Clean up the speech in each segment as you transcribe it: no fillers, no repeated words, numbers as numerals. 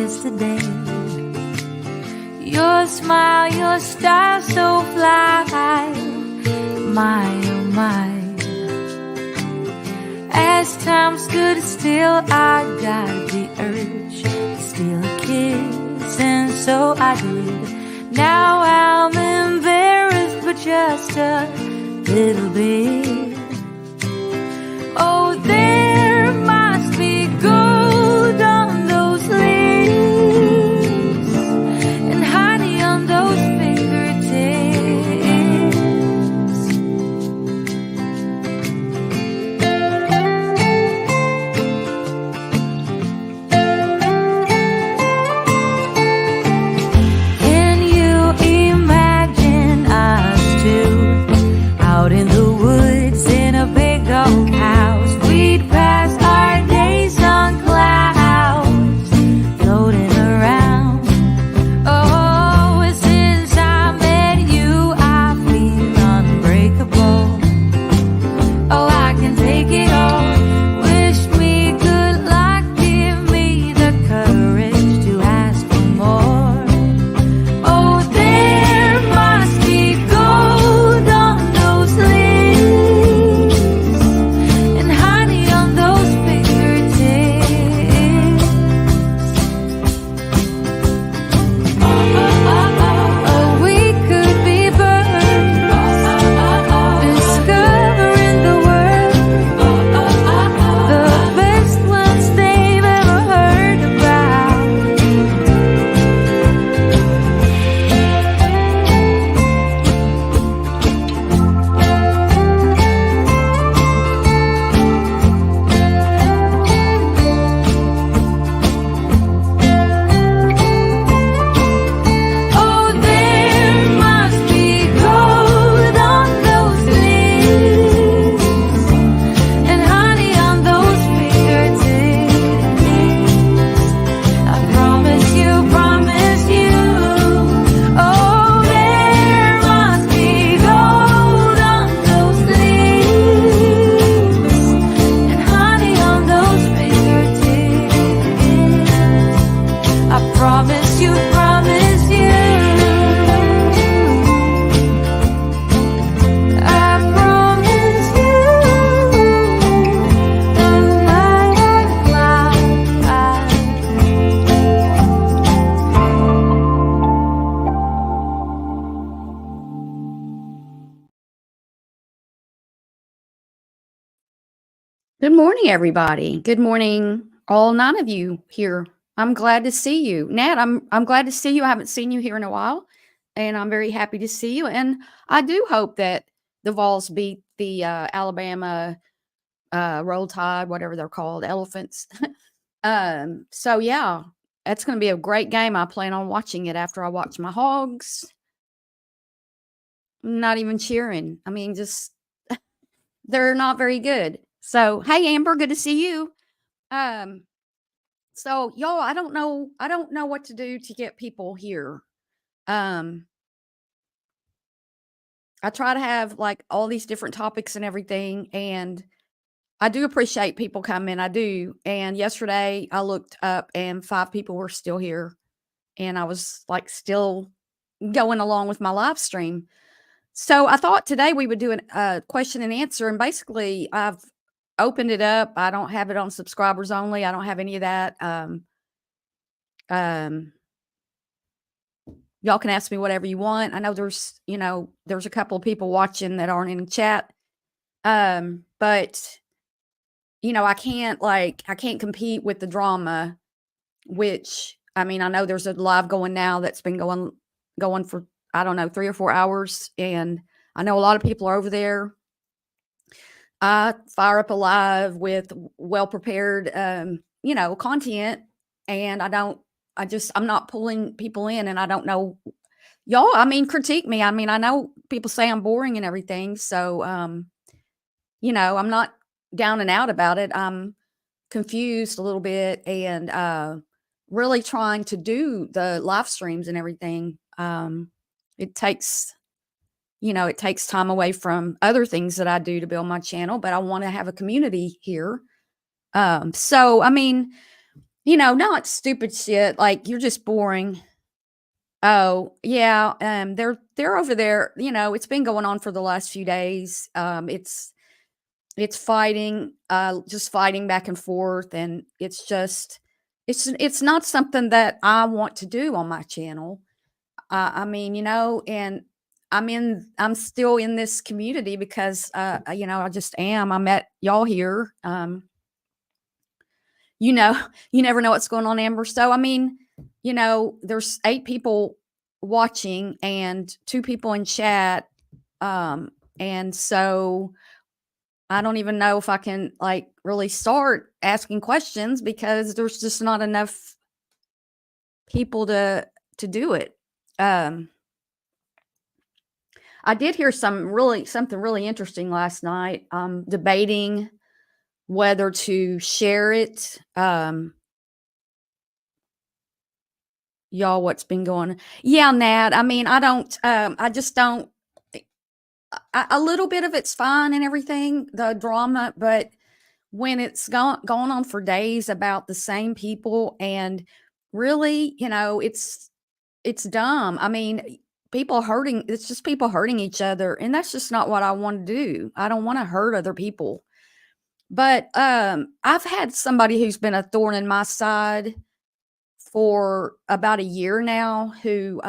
yesterday. Your smile, your style so fly, my oh my. As time stood still, I got the urge to steal a kiss, and so I did. Now I'm embarrassed, but just a little bit. Oh, there must be gold on those lips and honey on those Can you imagine us two out in the woods in a big old house? We'd pass our days on clouds floating around. Oh, since I met you, I feel unbreakable. Oh, I can take it all. Wish me good luck, give me the courage to ask for more. Oh, there must be gold on those lips and honey on those fingertips. Oh, we could be birds discovering the world, the best ones they've ever heard about. Oh, there must be gold on those lips and honey on those fingertips. I promise you, promise you. Oh, there must be gold on those lips and honey on those fingertips. I promise you, promise you. I promise you. Good morning, everybody. Good morning, all 9 of you here. I'm glad to see you. Nat, I'm glad to see you. I haven't seen you here in a while, and I'm very happy to see you. And I do hope that the Vols beat the Alabama Roll Tide, whatever they're called, Elephants. So yeah, that's going to be a great game. I plan on watching it after I watch my Hogs. Not even cheering. I mean, just they're not very good. So, hey Amber, good to see you. So y'all, I don't know what to do to get people here. I try to have like all these different topics and everything, and I do appreciate people coming. I do. And yesterday I looked up and 5 people were still here, and I was like still going along with my live stream. So I thought today we would do a question and answer, and basically I've opened it up. I don't have it on subscribers only. I don't have any of that. Y'all can ask me whatever you want. I know there's a couple of people watching that aren't in the chat. But I can't compete with the drama, which I mean, I know there's a live going now that's been going for, I don't know, 3 or 4 hours. And I know a lot of people are over there. I fire up a live with well-prepared, content, and I'm not pulling people in, and I don't know. Y'all, I mean, critique me. I mean, I know people say I'm boring and everything. So, I'm not down and out about it. I'm confused a little bit, and really trying to do the live streams and everything. It takes time away from other things that I do to build my channel, but I want to have a community here. So, I mean, Not stupid shit, like, "You're just boring." Oh, yeah, they're over there, it's been going on for the last few days. It's fighting, just fighting back and forth, and it's not something that I want to do on my channel. I mean, and I'm still in this community because, I just am. I met y'all here. You know, you never know what's going on, Amber. So, I mean, there's 8 people watching and 2 people in chat. Um, and so I don't even know if I can like really start asking questions because there's just not enough people to do it. Um, I did hear something really interesting last night. Debating whether to share it. Y'all, what's been going on? Yeah, Nat. I mean, I just don't. A little bit of it's fine and everything, the drama, but when it's gone on for days about the same people and really, it's dumb. I mean, people hurting, it's just people hurting each other, and that's just not what I want to do. I don't want to hurt other people. But I've had somebody who's been a thorn in my side for about a year now who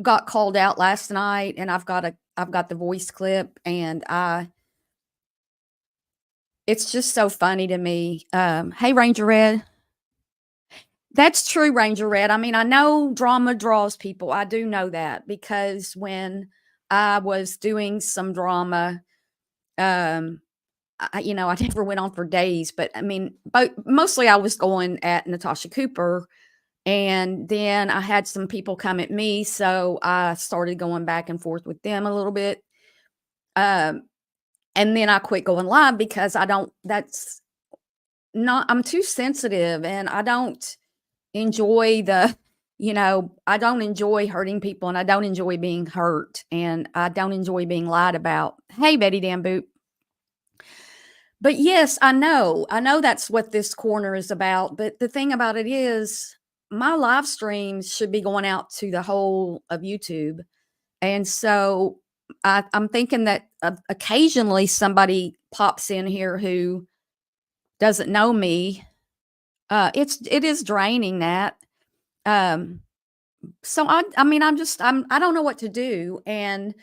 got called out last night, and I've got the voice clip, and I it's just so funny to me. Hey, Ranger Red. That's true, Ranger Red. I mean, I know drama draws people. I do know that because when I was doing some drama, um, I never went on for days, but I mean, but mostly I was going at Natasha Cooper, and then I had some people come at me, so I started going back and forth with them a little bit. Um, and then I quit going live because I don't. That's not. I'm too sensitive, and I don't enjoy I don't enjoy hurting people, and I don't enjoy being hurt, and I don't enjoy being lied about. Hey, Betty Dan Boot. But yes, I know that's what this corner is about. But the thing about it is, my live streams should be going out to the whole of YouTube. And so I'm thinking that occasionally somebody pops in here who doesn't know me. It is draining that. Um, So I mean, I don't know what to do, and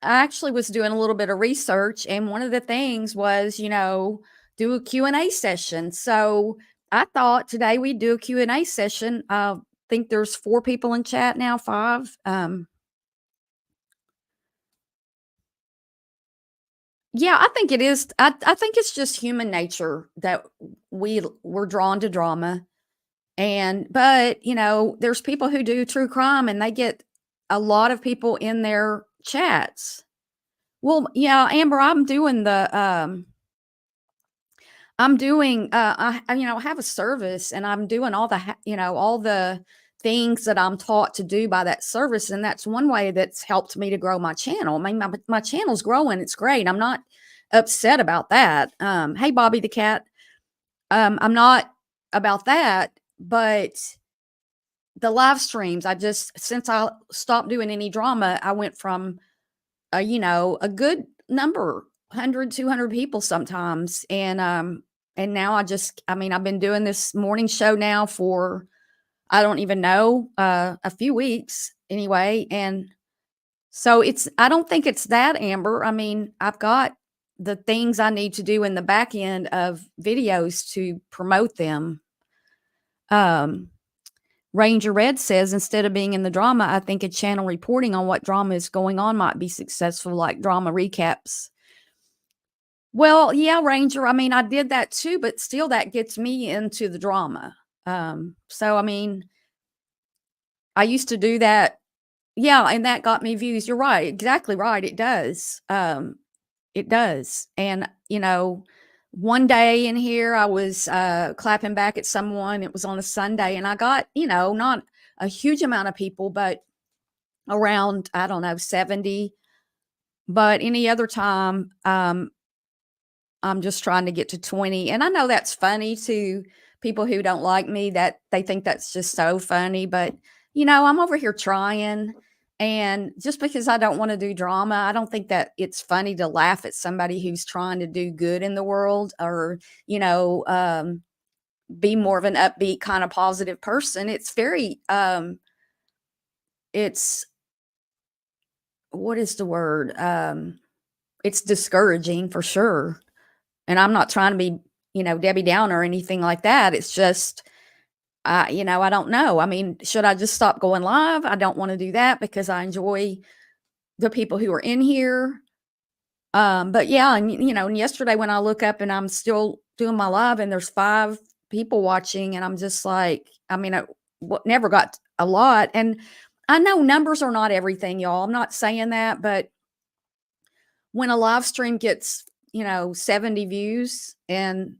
I actually was doing a little bit of research, and one of the things was, do a Q&A session. So I thought today we'd do a Q&A session. I think there's 4 people in chat now, 5. Yeah, I think it is. I think it's just human nature that we're drawn to drama. But, there's people who do true crime and they get a lot of people in their chats. Well, yeah, Amber, I'm doing, I have a service and I'm doing all all the things that I'm taught to do by that service. And that's one way that's helped me to grow my channel. I mean, my channel's growing. It's great. I'm not upset about that. Hey, Bobby the cat. I'm not about that, but the live streams, since I stopped doing any drama, I went from a good number, 100, 200 people sometimes. And now I mean, I've been doing this morning show now for, I don't even know, a few weeks anyway. And so I don't think it's that, Amber. I mean, I've got the things I need to do in the back end of videos to promote them. Um, Ranger Red says, instead of being in the drama, I think a channel reporting on what drama is going on might be successful, like drama recaps. Well, yeah, Ranger. I mean, I did that too, but still that gets me into the drama. So I mean, I used to do that. Yeah, and that got me views. You're right. Exactly right. It does. It does. And, one day in here I was clapping back at someone. It was on a Sunday and I got, not a huge amount of people, but around, I don't know, 70. But any other time, I'm just trying to get to 20, and I know that's funny to people who don't like me, that they think that's just so funny, but, I'm over here trying, and just because I don't wanna do drama, I don't think that it's funny to laugh at somebody who's trying to do good in the world, or, you know, be more of an upbeat kinda positive person. It's very, it's what is the word? It's discouraging for sure. And I'm not trying to be, Debbie Downer or anything like that. It's just, I don't know. I mean, should I just stop going live? I don't want to do that because I enjoy the people who are in here. But yeah, and and yesterday when I look up and I'm still doing my live and there's 5 people watching, and I'm just like, I mean, never got a lot. And I know numbers are not everything, y'all. I'm not saying that, but when a live stream gets, 70 views and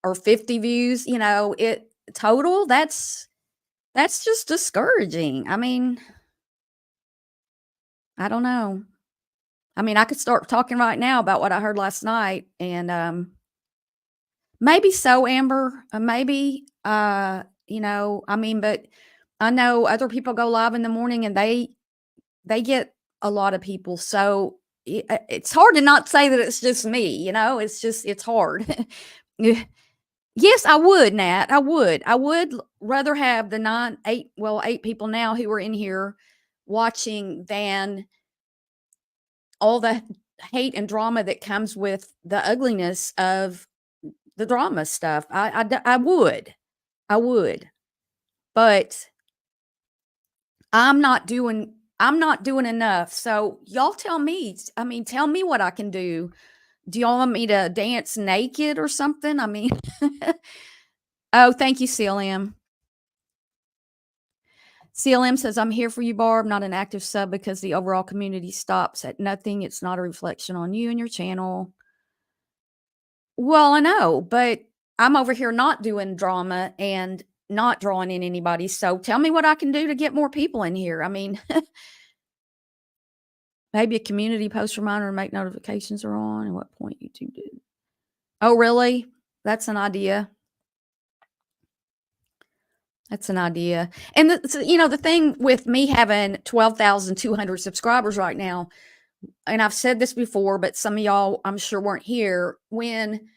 or 50 views, it total, that's just discouraging. I mean, I don't know. I mean, I could start talking right now about what I heard last night, and maybe so, Amber, maybe I mean, but I know other people go live in the morning and they get a lot of people. So it's hard to not say that it's just me, it's just, it's hard. Yes, I would, Nat. I would. I would rather have the 8 people now who are in here watching than all the hate and drama that comes with the ugliness of the drama stuff. I would. I would. But I'm not doing enough. So y'all tell me. I mean, tell me what I can do. Do y'all want me to dance naked or something? I mean, oh, thank you, CLM. CLM says, I'm here for you, Barb, not an active sub because the overall community stops at nothing. It's not a reflection on you and your channel. Well, I know, but I'm over here not doing drama and not drawing in anybody. So tell me what I can do to get more people in here. I mean, maybe a community post reminder and make notifications are on. At what point YouTube did. Oh, really? That's an idea. That's an idea. And the thing with me having 12,200 subscribers right now, and I've said this before, but some of y'all I'm sure weren't here, when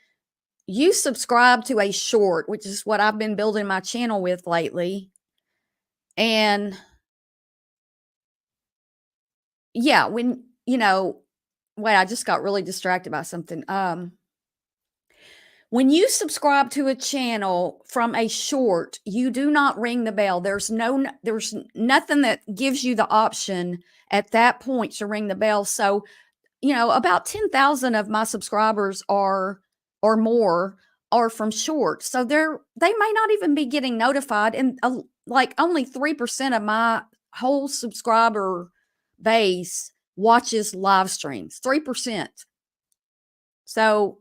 you subscribe to a short, which is what I've been building my channel with lately. And yeah, when, wait, I just got really distracted by something. When you subscribe to a channel from a short, you do not ring the bell. There's nothing that gives you the option at that point to ring the bell. So, about 10,000 of my subscribers or more are from shorts. So they may not even be getting notified. And like only 3% of my whole subscriber base watches live streams, 3%. So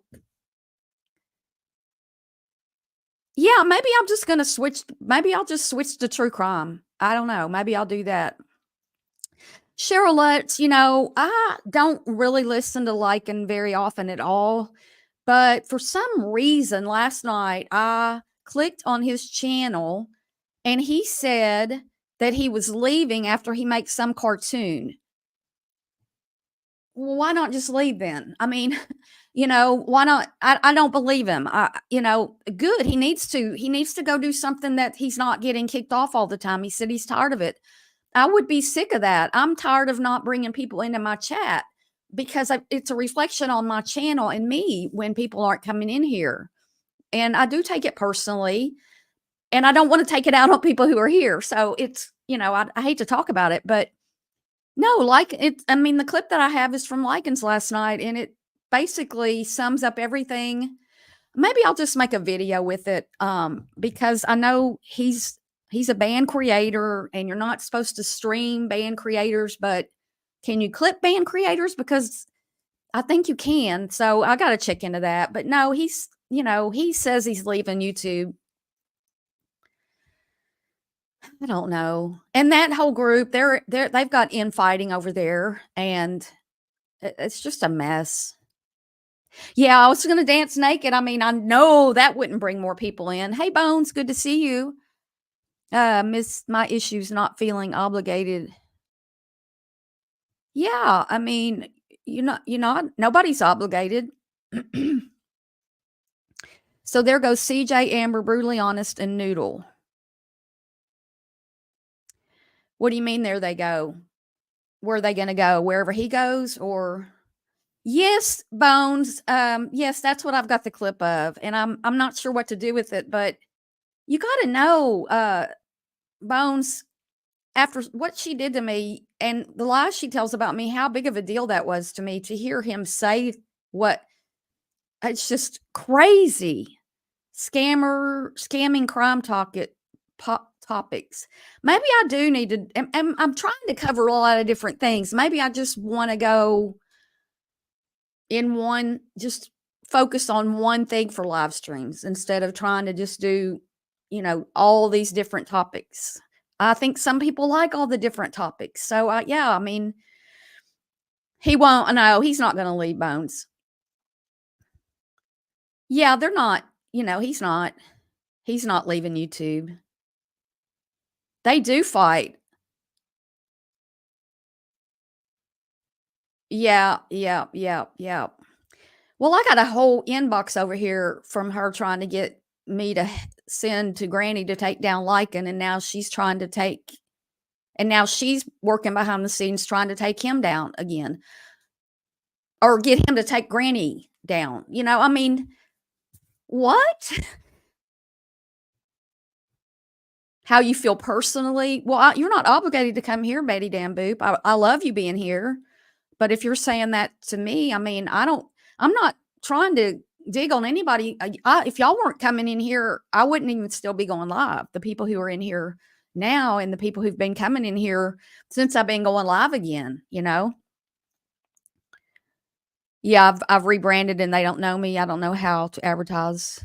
yeah, maybe I'm just going to switch. Maybe I'll just switch to true crime. I don't know. Maybe I'll do that. Cheryl Lutz, I don't really listen to Lycan very often at all. But for some reason, last night I clicked on his channel and he said that he was leaving after he makes some cartoon. Well, why not just leave then? I mean, why not? I don't believe him. Good. He needs to go do something that he's not getting kicked off all the time. He said he's tired of it. I would be sick of that. I'm tired of not bringing people into my chat because it's a reflection on my channel and me when people aren't coming in here. And I do take it personally, and I don't want to take it out on people who are here. So it's, I hate to talk about it, but no, I mean, the clip that I have is from Likens last night, and it basically sums up everything. Maybe I'll just make a video with it, because I know he's a band creator, and you're not supposed to stream band creators, but can you clip band creators? Because I think you can. So I got to check into that. But no, he says he's leaving YouTube. I don't know. And that whole group, they've got infighting over there, and it's just a mess. Yeah, I was gonna dance naked. I mean, I know that wouldn't bring more people in. "Hey, Bones, good to see you." Miss my issues not feeling obligated. Yeah, I mean, nobody's obligated. So there goes CJ, Amber, Brutally Honest, and Noodle. What do you mean there they go? Where are they gonna go? Wherever he goes or Yes, Bones. Yes, that's what I've got the clip of, and I'm not sure what to do with it, but you gotta know, Bones, after what she did to me and the lies she tells about me, how big of a deal that was to me to hear him say what it's just crazy. Scamming crime topics. Maybe I do need to I'm trying to cover a lot of different things. Maybe I just wanna go in one just focus on one thing for live streams instead of trying to just do, all these different topics. I think some people like all the different topics. So, yeah, I mean, he won't no, he's not gonna leave Bones. Yeah, they're not, he's not leaving YouTube. They do fight. Yeah, yeah, yeah, yeah. Well, I got a whole inbox over here from her trying to get me to send to Granny to take down Lycan, and now she's trying to take and now she's working behind the scenes trying to take him down again or get him to take Granny down. I mean, what? How you feel personally? Well, you're not obligated to come here, Betty Dan Boop. I love you being here. But if you're saying that to me, I mean, I'm not trying to dig on anybody. If y'all weren't coming in here, I wouldn't even still be going live. The people who are in here now and the people who've been coming in here since I've been going live again. Yeah, I've rebranded and they don't know me. I don't know how to advertise.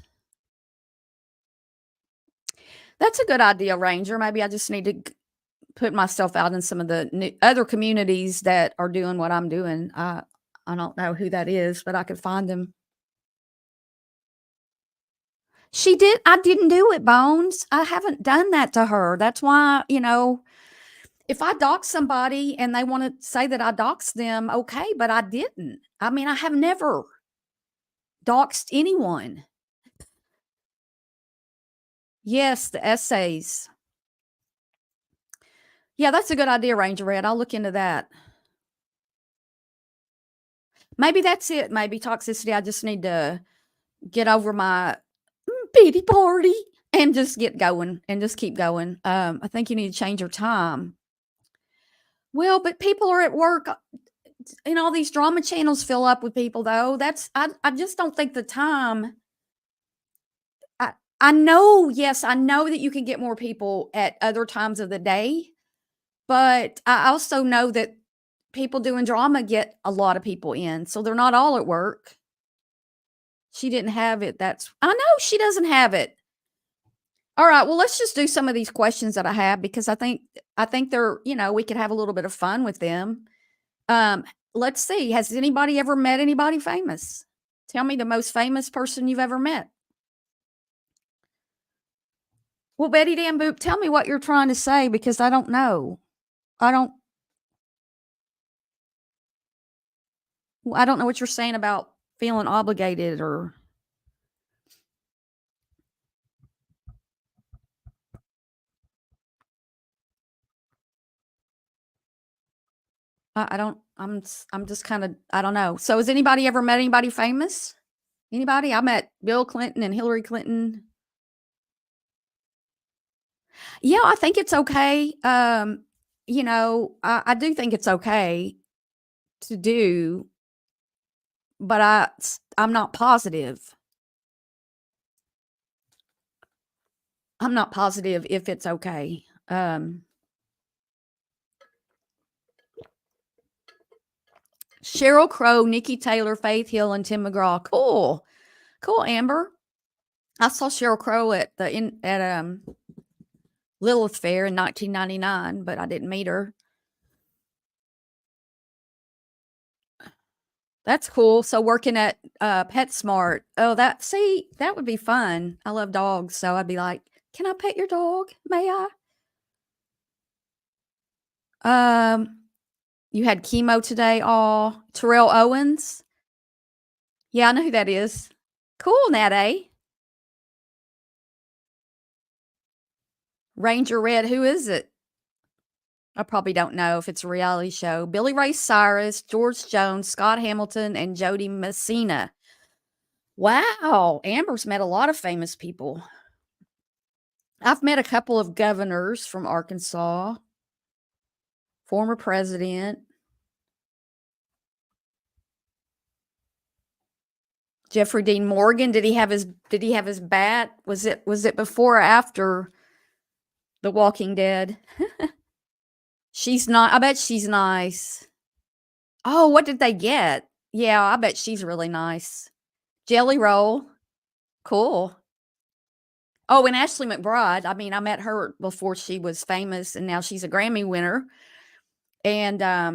That's a good idea, Ranger. Maybe I just need to put myself out in some of the other communities that are doing what I'm doing. I don't know who that is, but I could find them. I didn't do it, Bones. I haven't done that to her. That's why, if I dox somebody and they want to say that I doxed them, okay, but I didn't. I mean, I have never doxed anyone. Yes, the essays. Yeah, that's a good idea, Ranger Red. I'll look into that. Maybe that's it. Maybe toxicity. I just need to get over my pity party and just get going and just keep going. I think you need to change your time. Well, but people are at work and all these drama channels fill up with people though. I just don't think the time I know, yes, I know that you can get more people at other times of the day, but I also know that people doing drama get a lot of people in, so they're not all at work. She didn't have it. I know she doesn't have it. All right, well, let's just do some of these questions that I have because I think they're, we could have a little bit of fun with them. Let's see. Has anybody ever met anybody famous? Tell me the most famous person you've ever met. Well, Betty Dan Boop, tell me what you're trying to say because I don't know. I don't I don't know what you're saying about feeling obligated or I don't I'm just kind of I don't know. So has anybody ever met anybody famous? Anybody? I met Bill Clinton and Hillary Clinton. Yeah, I think it's okay. I do think it's okay to do, but I'm not positive. I'm not positive if it's okay. Sheryl Crow, Nikki Taylor, Faith Hill, and Tim McGraw. Cool. Cool, Amber. I saw Sheryl Crow at Lilith Fair in 1999, but I didn't meet her. That's cool. So working at PetSmart. Oh, that would be fun. I love dogs, so I'd be like, "Can I pet your dog? May I?" Um, you had chemo today. Oh, Terrell Owens. Yeah, I know who that is. Cool, Nat A. Ranger Red. Who is it? I probably don't know if it's a reality show. Billy Ray Cyrus, George Jones, Scott Hamilton, and Jody Messina. Wow, Amber's met a lot of famous people. I've met a couple of governors from Arkansas, former president. Jeffrey Dean Morgan, did he have his bat? Was it before or after The Walking Dead? She's not I bet she's nice. Oh, what did they get? Yeah, I bet she's really nice. Jelly Roll. Cool. Oh, and Ashley McBride. I mean, I met her before she was famous and now she's a Grammy winner. And I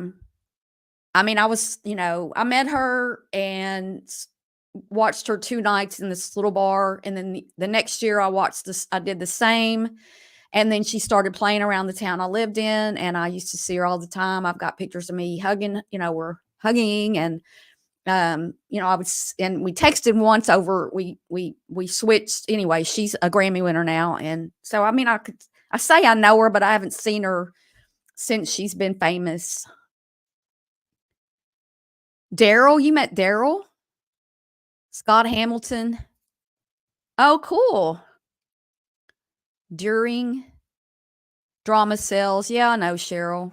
mean, I met her and watched her 2 nights in this little bar, and then the next year I did the same, and then she started playing around the town I lived in, and I used to see her all the time. I've got pictures of me hugging, we're hugging, and, and we texted once over we switched anyway, she's a Grammy winner now, and so, I mean, I say I know her, but I haven't seen her since she's been famous. Daryl, you met Daryl? Scott Hamilton. Oh, cool. During drama cells. Yeah, I know, Cheryl.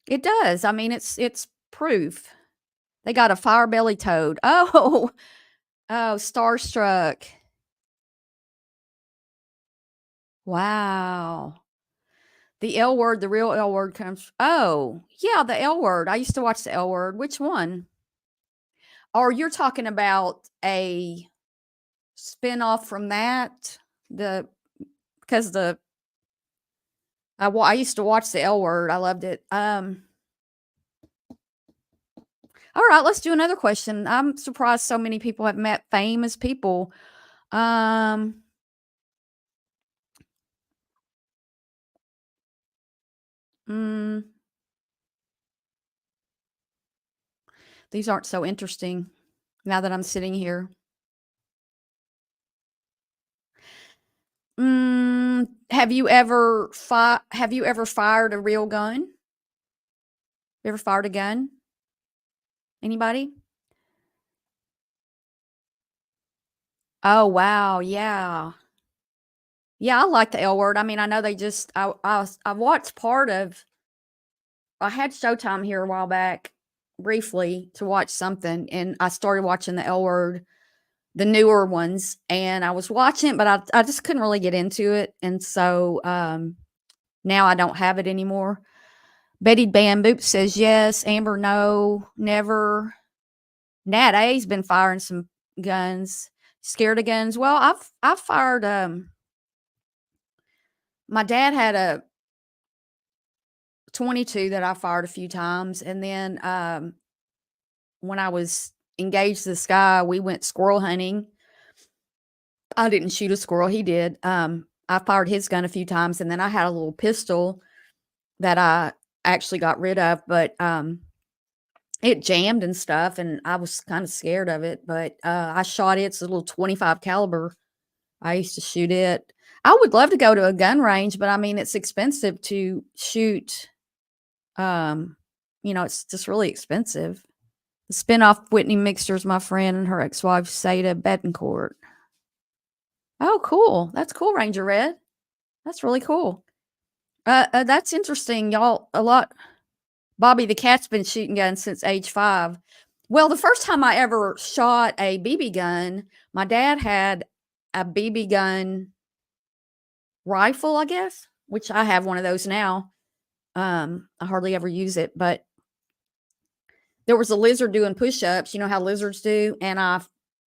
It does. I mean, it's proof. They got a fire belly toad. Oh, oh, starstruck. Wow. The L word, the real L word comes. Oh, yeah, the L word. I used to watch the L word. Which one? Or you're talking about a spin-off from that? The because the I used to watch the L word. I loved it. All right, let's do another question. I'm surprised so many people have met famous people. Um, mm, these aren't so interesting now that I'm sitting here. Have you ever fired a real gun? You ever fired a gun? Anybody? Oh, wow. Yeah. Yeah, I like the L word. I mean, I know they just I watched part of I had Showtime here a while back briefly to watch something, and I started watching the L word, the newer ones, and I was watching it, but I just couldn't really get into it, and so, now I don't have it anymore. Betty Bam Boop says yes, Amber, no, never. Nat A's been firing some guns. Scared of guns? Well, I've fired, my dad had a 22 that I fired a few times, and then, when I was engaged to this guy, we went squirrel hunting. I didn't shoot a squirrel, he did. I fired his gun a few times, and then I had a little pistol that I actually got rid of, but, it jammed and stuff, and I was kinda scared of it, but, I shot it. It's a little 25 caliber. I used to shoot it. I would love to go to a gun range, but, I mean, it's expensive to shoot, um, it's just really expensive. The spinoff Whitney Mixter's my friend and her ex-wife, Sada Betancourt. Oh, cool. That's cool, Ranger Red. That's really cool. That's interesting, y'all. A lot. Bobby the cat's been shooting guns since age 5. Well, the first time I ever shot a BB gun, my dad had a BB gun rifle, I guess, which I have one of those now. I hardly ever use it, but there was a lizard doing push-ups. You know how lizards do, I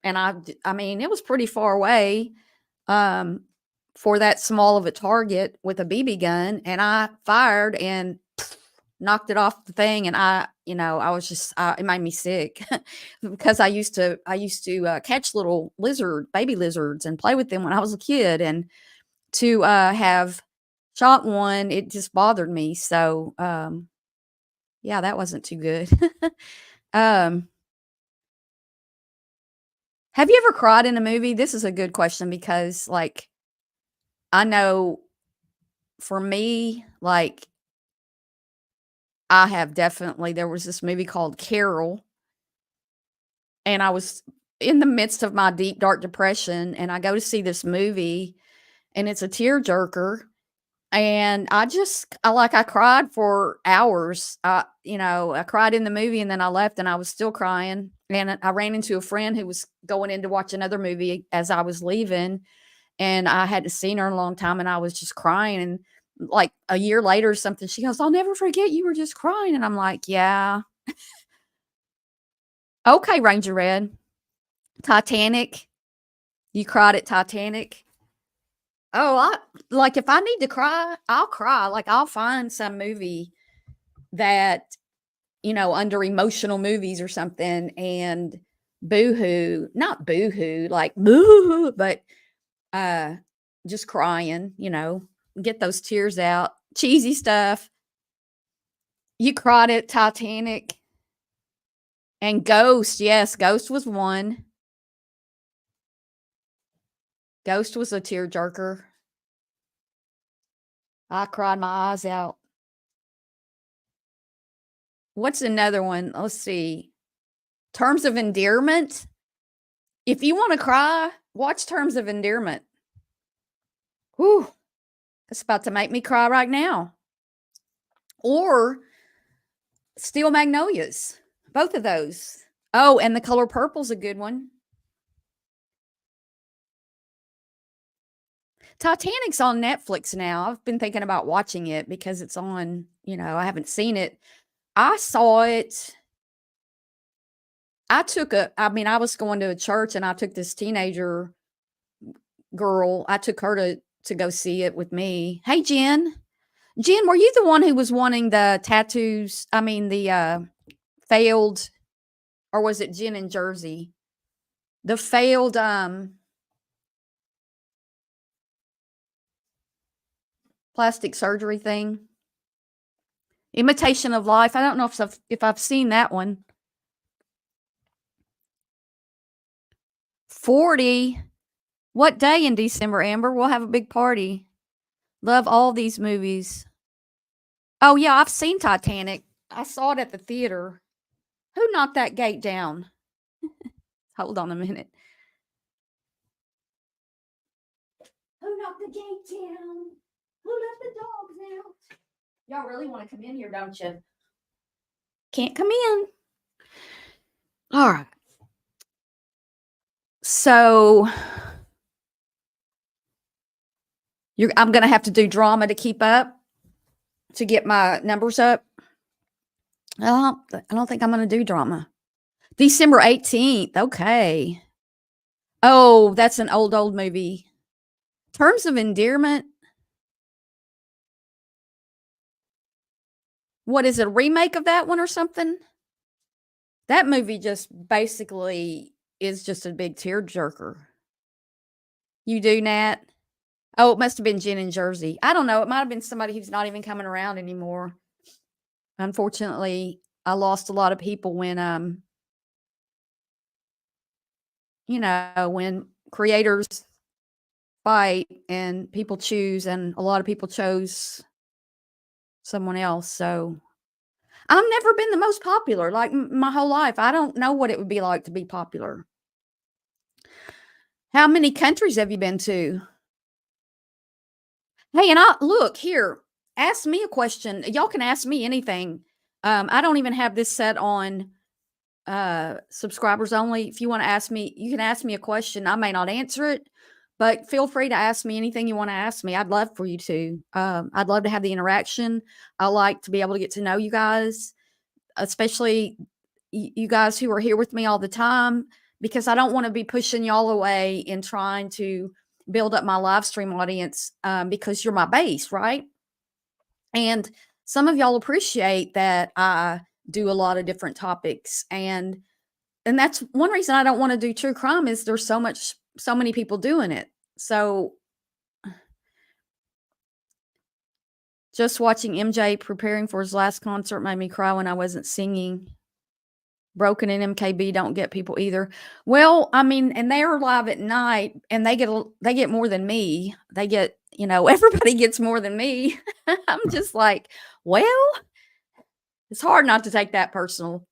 mean, it was pretty far away. For that small of a target with a BB gun, and I fired, and knocked it off the thing, and I was just it made me sick because I used to catch little baby lizards and play with them when I was a kid, and to have shot one, it just bothered me. So yeah, that wasn't too good. um, have you ever cried in a movie? This is a good question because, like, I know for me, like, I have definitely there was this movie called Carol, and I was in the midst of my deep, dark depression, and I go to see this movie, and it's a tearjerker, and I cried for hours. I cried in the movie, and then I left, and I was still crying, and I ran into a friend who was going in to watch another movie as I was leaving, and I hadn't seen her in a long time, and I was just crying, and, like, a year later or something, she goes, "I'll never forget you were just crying," and I'm like, "Yeah. Okay, Ranger Red." Titanic? You cried at Titanic? Oh, if I need to cry, I'll cry. Like, I'll find some movie that, under emotional movies or something, and boohoo, not boohoo, like boo, but uh just crying, get those tears out. Cheesy stuff. You cried at Titanic and Ghost. Yes, Ghost was one. Ghost was a tearjerker. I cried my eyes out. What's another one? Let's see. Terms of Endearment. If you want to cry, watch Terms of Endearment. Whew, it's about to make me cry right now. Or Steel Magnolias. Both of those. Oh, and The Color Purple's a good one. Titanic's on Netflix now. I've been thinking about watching it because it's on, I haven't seen it. I saw it. I was going to a church, and I took this teenager girl. I took her to go see it with me. Hey, Jen. Jen, were you the one who was wanting the tattoos? I mean, the failed, or was it Jen in Jersey? The failed plastic surgery thing. Imitation of Life. I don't know if I've seen that one. 40. What day in December, Amber? We'll have a big party. Love all these movies. Oh, yeah, I've seen Titanic. I saw it at the theater. Who knocked that gate down? Hold on a minute. Who knocked the gate down? Who let the dogs out? Y'all really want to come in here, don't you? Can't come in. All right. So I'm going to have to do drama to keep up, to get my numbers up. I don't think I'm going to do drama. December 18th. Okay. Oh, that's an old movie. Terms of Endearment. What is it, a remake of that one or something? That movie just basically is just a big tearjerker. You do, Nat? Oh, it must have been Jen in Jersey. I don't know. It might have been somebody who's not even coming around anymore. Unfortunately, I lost a lot of people when when creators fight and people choose, and a lot of people chose someone else. So I've never been the most popular, like, my whole life. I don't know what it would be like to be popular. How many countries have you been to? Hey, and look here, ask me a question. Y'all can ask me anything. I don't even have this set on subscribers only. If you want to ask me, you can ask me a question. I may not answer it, but feel free to ask me anything you want to ask me. I'd love for you to. I'd love to have the interaction. I like to be able to get to know you guys, especially you guys who are here with me all the time, because I don't want to be pushing y'all away and trying to build up my live stream audience, because you're my base, right? And some of y'all appreciate that I do a lot of different topics, and that's one reason I don't want to do true crime is there's so many people doing it. So just watching MJ preparing for his last concert made me cry when I wasn't singing. Broken and MKB don't get people either. Well, I mean, and they're live at night and they get more than me. They get, everybody gets more than me. I'm just like, well, it's hard not to take that personal.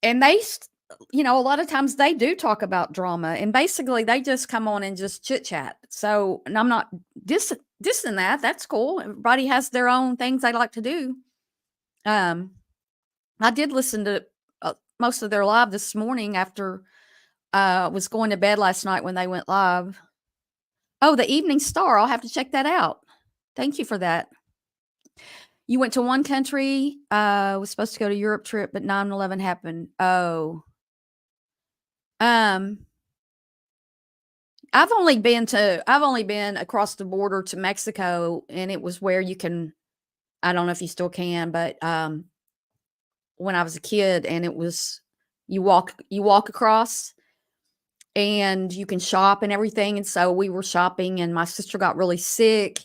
And a lot of times they do talk about drama and basically they just come on and just chit chat. So, and I'm not dissing that. That's cool. Everybody has their own things they like to do. I did listen to most of their live this morning after was going to bed last night when they went live. Oh, the Evening Star. I'll have to check that out. Thank you for that. You went to one country, was supposed to go to Europe trip, but 9/11 happened. Oh. I've only been across the border to Mexico, and it was where you can, I don't know if you still can, but when I was a kid, and it was you walk across and you can shop and everything. And so we were shopping and my sister got really sick.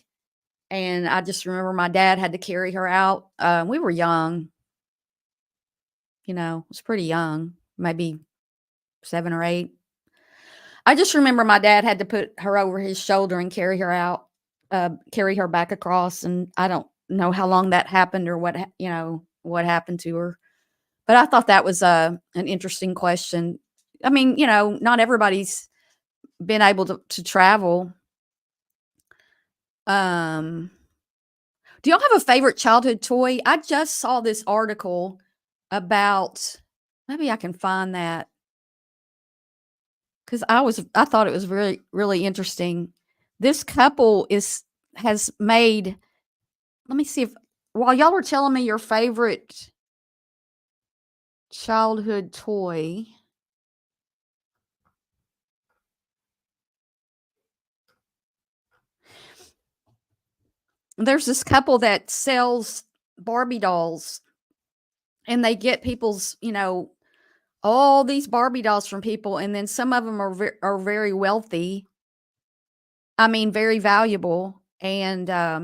And I just remember my dad had to carry her out. We were young, it was pretty young, maybe 7 or 8. I just remember my dad had to put her over his shoulder and carry her out, carry her back across. And I don't know how long that happened or what happened to her. But I thought that was an interesting question. I mean, not everybody's been able to travel. Do y'all have a favorite childhood toy? I just saw this article about, maybe I can find that, because I thought it was really, really interesting. This couple has made, let me see if, while y'all were telling me your favorite childhood toy, there's this couple that sells Barbie dolls, and they get people's, all these Barbie dolls from people, and then some of them are very wealthy. I mean, very valuable, and I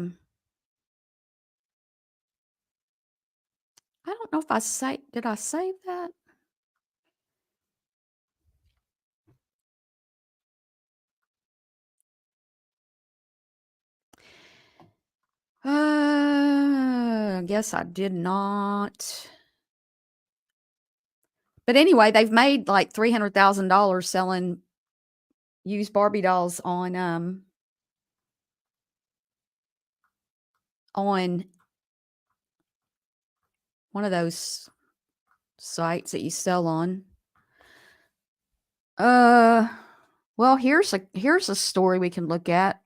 don't know if did I save that? I guess I did not. But anyway, they've made like $300,000 selling used Barbie dolls on one of those sites that you sell on. Well, here's a story we can look at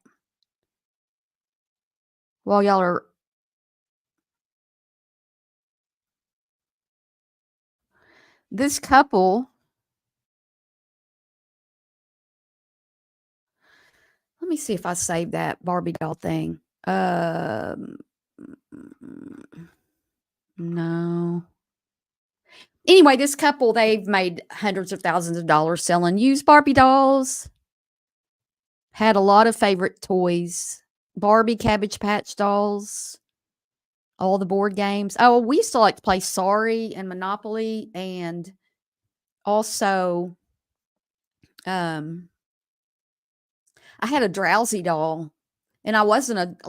while y'all are. This couple, let me see if I saved that Barbie doll thing. No. Anyway, this couple, they've made hundreds of thousands of dollars selling used Barbie dolls. Had a lot of favorite toys. Barbie Cabbage Patch dolls. All the board games. Oh, we used to like to play Sorry and Monopoly, and also I had a Drowsy doll, and I wasn't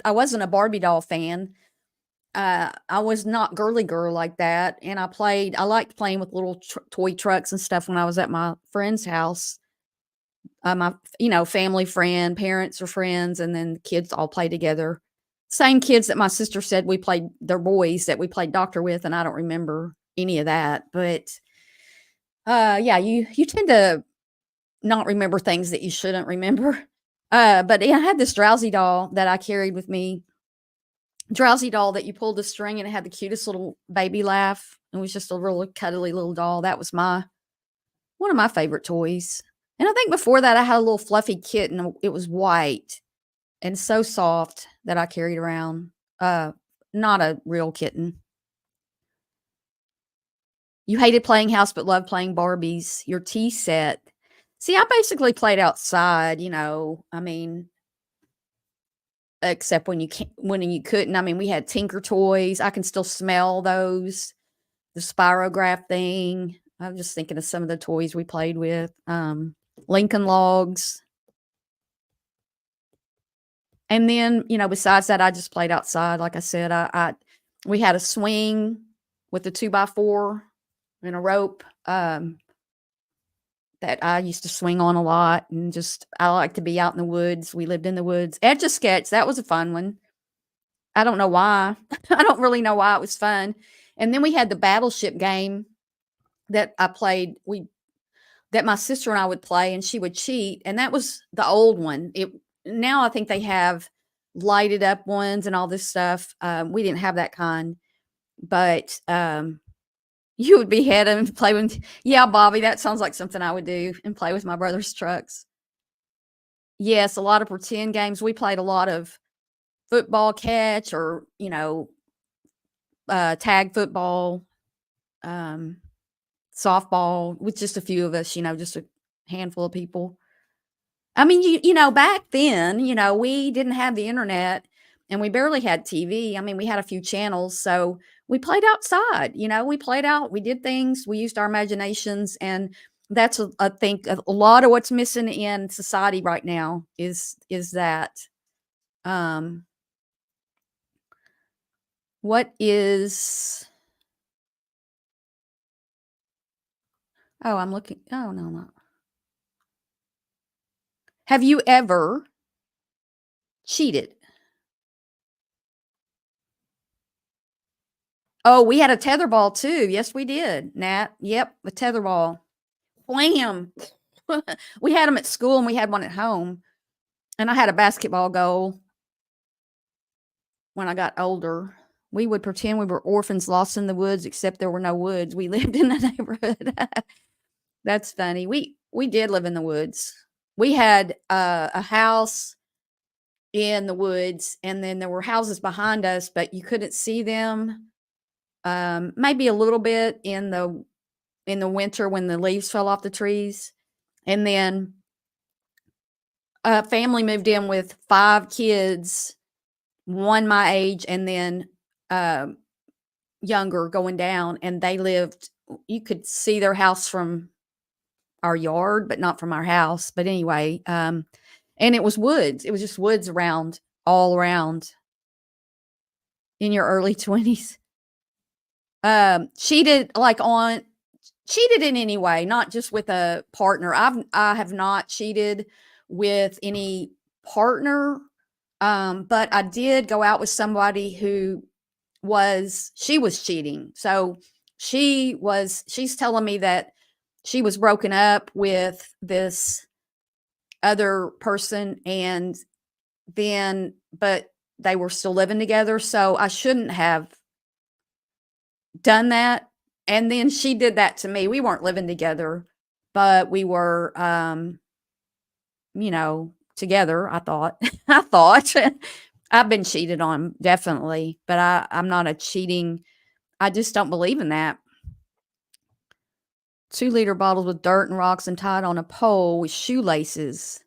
I wasn't a Barbie doll fan. I was not girly girl like that, and I liked playing with little toy trucks and stuff when I was at my friend's house. My family friend, parents are friends, and then the kids all play together. Same kids that my sister said we played, they're boys that we played doctor with, and I don't remember any of that. But yeah, you tend to not remember things that you shouldn't remember. But yeah, I had this Drowsy doll that I carried with me. Drowsy doll that you pulled the string and it had the cutest little baby laugh. It was just a really cuddly little doll. That was one of my favorite toys. And I think before that I had a little fluffy kitten. It was white. and so soft that I carried around. Not a real kitten. You hated playing house but loved playing Barbies. Your tea set. See, I basically played outside, I mean, except when you couldn't. I mean, we had Tinker toys. I can still smell those. The spirograph thing. I'm just thinking of some of the toys we played with. Lincoln Logs. And then, besides that, I just played outside. Like I said, we had a swing with a 2x4 and a rope that I used to swing on a lot, and I like to be out in the woods. We lived in the woods. Etch a Sketch, that was a fun one. I don't know why. I don't really know why it was fun. And then we had the Battleship game that I played. That my sister and I would play, and she would cheat, and that was the old one. Now I think they have lighted up ones and all this stuff. We didn't have that kind, but you would behead him and play with. Yeah, Bobby, that sounds like something I would do and play with my brother's trucks. Yes, a lot of pretend games. We played a lot of football catch, or tag football, softball, with just a few of us. Just a handful of people. I mean, back then, we didn't have the internet, and we barely had TV. I mean, we had a few channels, so we played outside. We played out, we did things, we used our imaginations, and that's I think a lot of what's missing in society right now is that. Um, what is? Oh, I'm looking. Oh no, no. Have you ever cheated? Oh, we had a tetherball too. Yes, we did, Nat. Yep, a tetherball. Wham! We had them at school, and we had one at home. And I had a basketball goal when I got older. We would pretend we were orphans lost in the woods, except there were no woods. We lived in the neighborhood. That's funny. We did live in the woods. We had a house in the woods, and then there were houses behind us, but you couldn't see them. Maybe a little bit in the winter when the leaves fell off the trees. And then a family moved in with 5 kids, one my age, and then younger going down, and they lived, you could see their house from our yard, but not from our house. But anyway, and it was woods. It was just woods all around in your early 20s. Cheated in any way, not just with a partner. I have not cheated with any partner, but I did go out with somebody who she was cheating. So she's telling me that she was broken up with this other person, and then, but they were still living together. So I shouldn't have done that. And then she did that to me. We weren't living together, but we were, together. I thought, I've been cheated on, definitely, but I'm not a cheating. I just don't believe in that. 2-liter bottles with dirt and rocks and tied on a pole with shoelaces.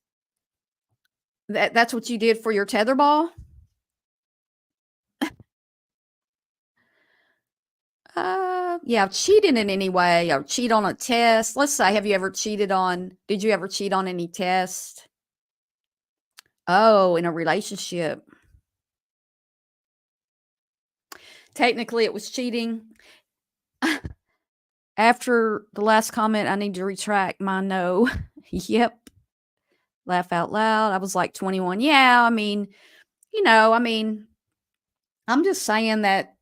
That's what you did for your tetherball? Yeah, cheating in any way, or cheat on a test. Let's say, did you ever cheat on any test? Oh, in a relationship. Technically, it was cheating. After the last comment, I need to retract my no. Yep. Laugh out loud. I was like 21. Yeah, I mean, I'm just saying that,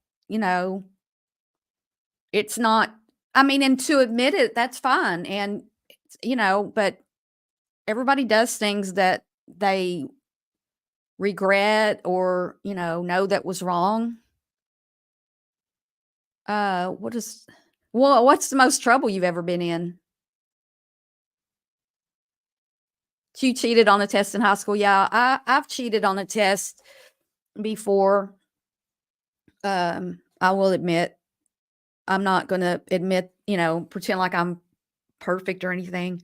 it's not, and to admit it, that's fine. And, but everybody does things that they regret, or, know that was wrong. What's the most trouble you've ever been in? You cheated on a test in high school. Yeah, I've cheated on a test before. I will admit. I'm not gonna admit, pretend like I'm perfect or anything.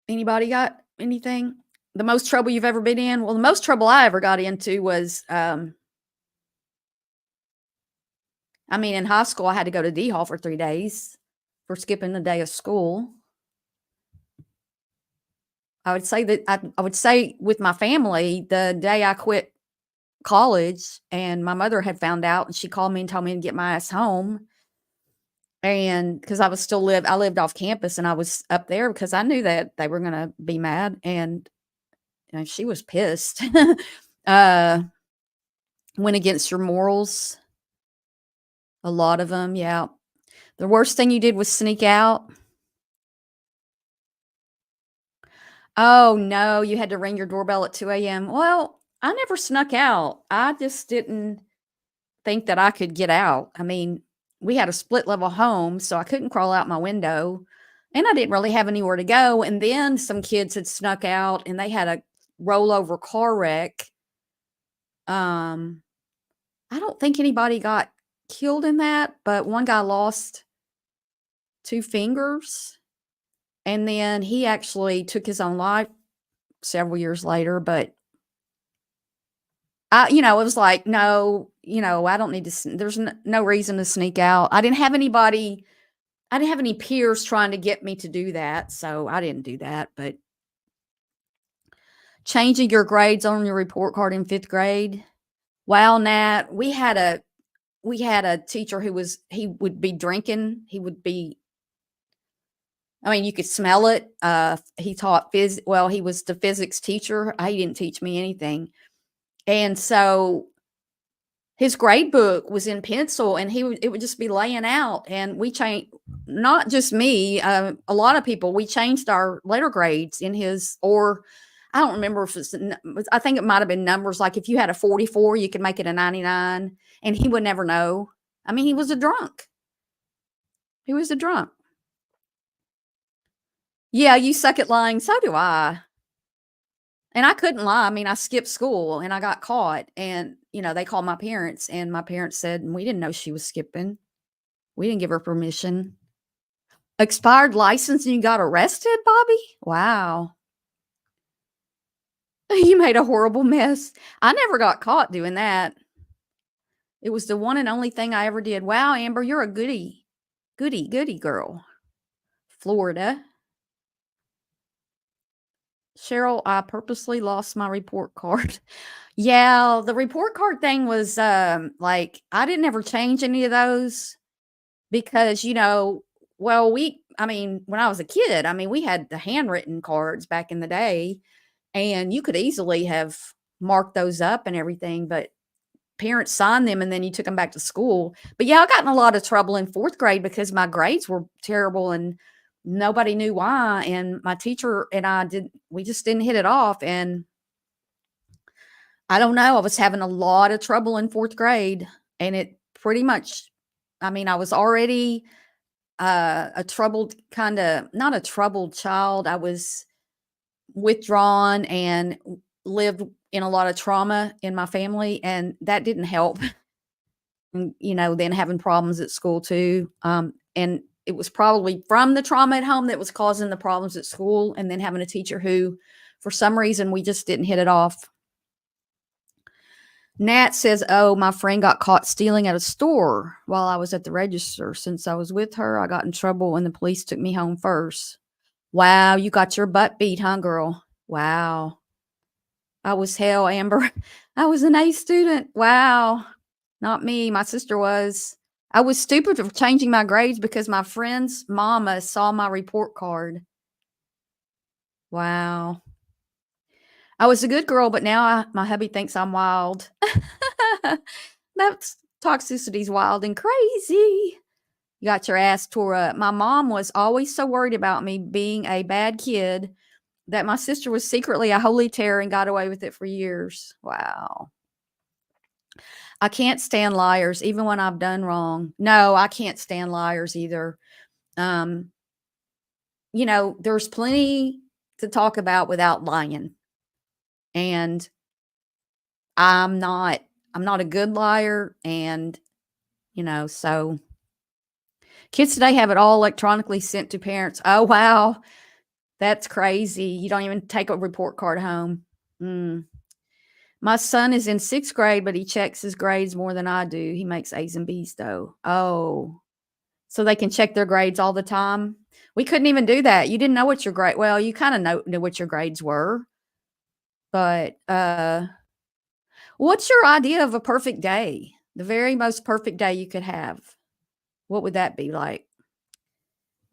Anybody got anything? The most trouble you've ever been in? Well, the most trouble I ever got into was, I mean, in high school, I had to go to D Hall for 3 days for skipping a day of school. I would say that I would say with my family, the day I quit college and my mother had found out and she called me and told me to get my ass home. And because I lived off campus and I was up there because I knew that they were gonna be mad and she was pissed. uh Went against your morals, a lot of them, yeah. The worst thing you did was sneak out. Oh, no, you had to ring your doorbell at 2 AM. Well, I never snuck out. I just didn't think that I could get out. I mean, we had a split level home, so I couldn't crawl out my window, and I didn't really have anywhere to go, and then some kids had snuck out, and they had a rollover car wreck. Um, I don't think anybody got killed in that, but one guy lost 2 fingers, and then he actually took his own life several years later, but it was like, "No, I don't need to there's no reason to sneak out." I didn't have any peers trying to get me to do that, so I didn't do that, but changing your grades on your report card in 5th grade? Wow, Nat, we had a teacher he would be drinking, I mean, you could smell it. He taught he was the physics teacher. He didn't teach me anything. And so his grade book was in pencil and it would just be laying out. And we changed, not just me, a lot of people, we changed our letter grades in or I don't remember if I think it might have been numbers. Like if you had a 44, you could make it a 99 and he would never know. I mean, he was a drunk. He was a drunk. Yeah, you suck at lying. So do I. And I couldn't lie. I mean, I skipped school and I got caught and, they called my parents and my parents said, "We didn't know she was skipping. We didn't give her permission." Expired license and you got arrested, Bobby? Wow. You made a horrible mess. I never got caught doing that. It was the one and only thing I ever did. Wow, Amber, you're a goody. Goody girl. Florida. Cheryl, I purposely lost my report card. Yeah, the report card thing was like I didn't ever change any of those because, I mean, when I was a kid, I mean, we had the handwritten cards back in the day and you could easily have marked those up and everything, but parents signed them and then you took them back to school. But yeah, I got in a lot of trouble in 4th grade because my grades were terrible and nobody knew why. And my teacher and we just didn't hit it off. And I don't know, I was having a lot of trouble in 4th grade and it pretty much, I mean, I was already a troubled not a troubled child. I was withdrawn and lived in a lot of trauma in my family, and that didn't help. And, then having problems at school too. And it was probably from the trauma at home that was causing the problems at school, and then having a teacher who, for some reason, we just didn't hit it off. Nat says, "Oh, my friend got caught stealing at a store while I was at the register. Since I was with her, I got in trouble and the police took me home first." Wow, you got your butt beat, huh, girl? Wow. I was hell, Amber. I was an A student. Wow. Not me. My sister was. I was stupid for changing my grades because my friend's mama saw my report card. Wow. I was a good girl, but now my hubby thinks I'm wild. That's toxicity's wild and crazy. You got your ass tore up. My mom was always so worried about me being a bad kid that my sister was secretly a holy terror and got away with it for years. Wow. I can't stand liars, even when I've done wrong. No, I can't stand liars either. Um, there's plenty to talk about without lying. And I'm not I'm not a good liar, and so kids today have it all electronically sent to parents. Oh wow, that's crazy. You don't even take a report card home. Mm. My son is in 6th grade, but he checks his grades more than I do. He makes A's and B's though. Oh, so they can check their grades all the time? We couldn't even do that. You didn't know what your grade well, you kinda knew what your grades were, but, what's your idea of a perfect day? The very most perfect day you could have. What would that be like?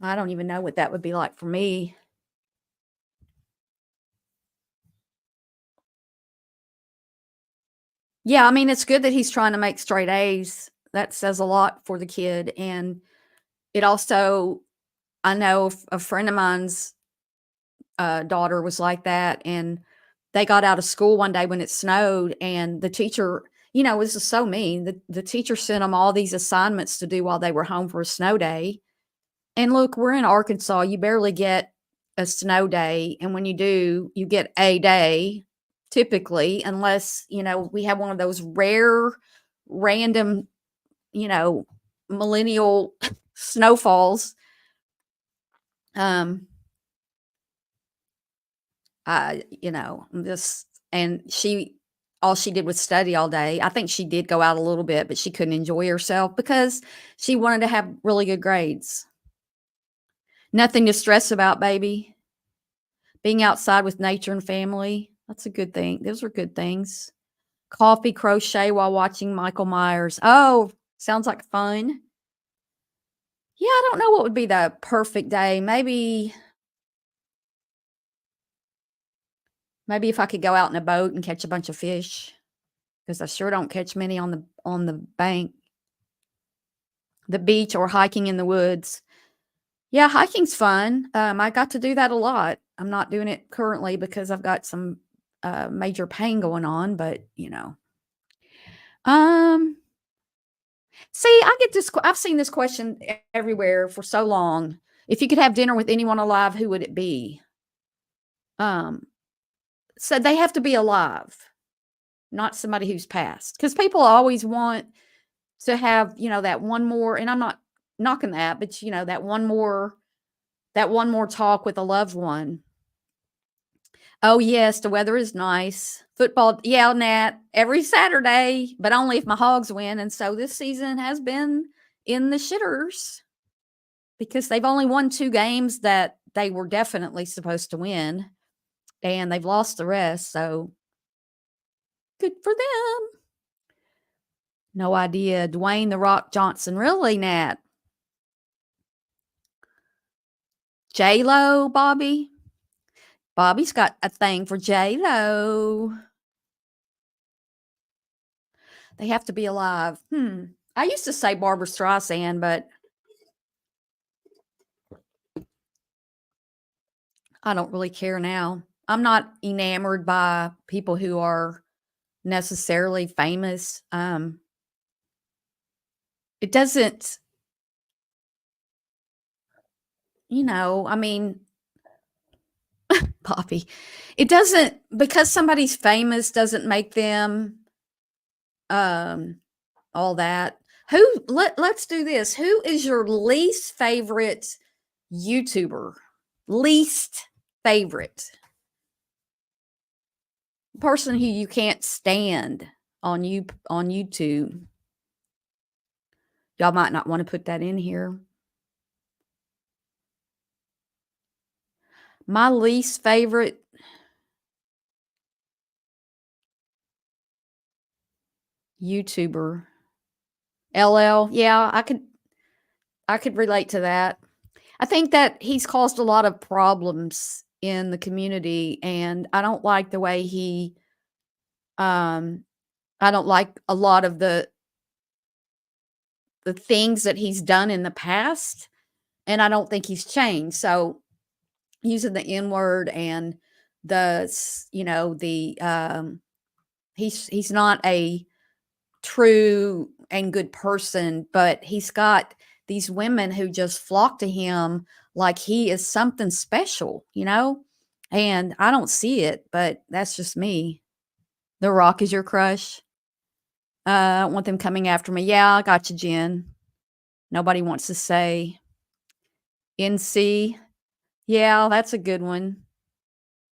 I don't even know what that would be like for me. Yeah, I mean, it's good that he's trying to make straight A's. That says a lot for the kid, and it also I know a friend of mine's, daughter was like that, and they got out of school one day when it snowed, and the teacher this is so mean. The teacher sent them all these assignments to do while they were home for a snow day. And look, we're in Arkansas, you barely get a snow day, and when you do, you get a day typically, unless, we have one of those rare, random, you know, millennial snowfalls. Um, this and she all she did was study all day. I think she did go out a little bit, but she couldn't enjoy herself because she wanted to have really good grades. Nothing to stress about, baby. Being outside with nature and family, that's a good thing. Those are good things. Coffee, crochet while watching Michael Myers. Oh, sounds like fun. Yeah, I don't know what would be the perfect day. Maybe if I could go out in a boat and catch a bunch of fish, because I sure don't catch many on the bank, the beach, or hiking in the woods. Yeah, hiking's fun. I got to do that a lot. I'm not doing it currently because I've got some major pain going on, but Um, see, I get this. I've seen this question everywhere for so long. If you could have dinner with anyone alive, who would it be? Um, so they have to be alive, not somebody who's passed, because people always want to have, that one more. And I'm not knocking that, but that one more talk with a loved one. Oh yes, the weather is nice. Football, yeah, Nat, every Saturday, but only if my Hogs win. And so this season has been in the shitters because they've only won 2 games that they were definitely supposed to win, and they've lost the rest, so good for them. No idea. Dwayne "The Rock" Johnson. Really, Nat? J-Lo, Bobby? Bobby's got a thing for J-Lo. They have to be alive. I used to say Barbara Streisand, but I don't really care now. I'm not enamored by people who are necessarily famous. It doesn't, I mean, Poppy, it doesn't, because somebody's famous doesn't make them um all that. Let's do this. Who is your least favorite YouTuber? Least favorite person who you can't stand on YouTube. Y'all might not want to put that in here. My least favorite YouTuber. LL. Yeah, I could relate to that. I think that he's caused a lot of problems in the community, and I don't like the way um I don't like a lot of the things that he's done in the past, and I don't think he's changed. So, using the N word and he's not a true and good person, but he's got these women who just flock to him like he is something special, you know? And I don't see it, but that's just me. The Rock is your crush? I don't want them coming after me. Yeah, I got you, Jen. Nobody wants to say. NC. Yeah, that's a good one.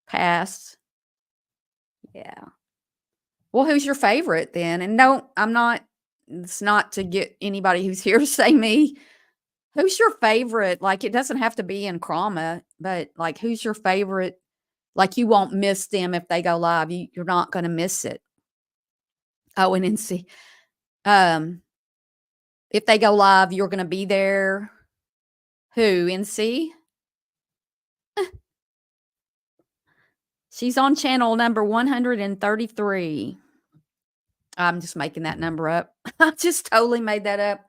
Pass. Yeah. Well, who's your favorite then? And no, it's not to get anybody who's here to say me. Who's your favorite? Like, it doesn't have to be in Krama, but like, who's your favorite? Like, you won't miss them if they go live. You're not going to miss it. Oh, and NC. If they go live, you're going to be there. Who? NC? She's on channel number 133. I'm just making that number up. I just totally made that up.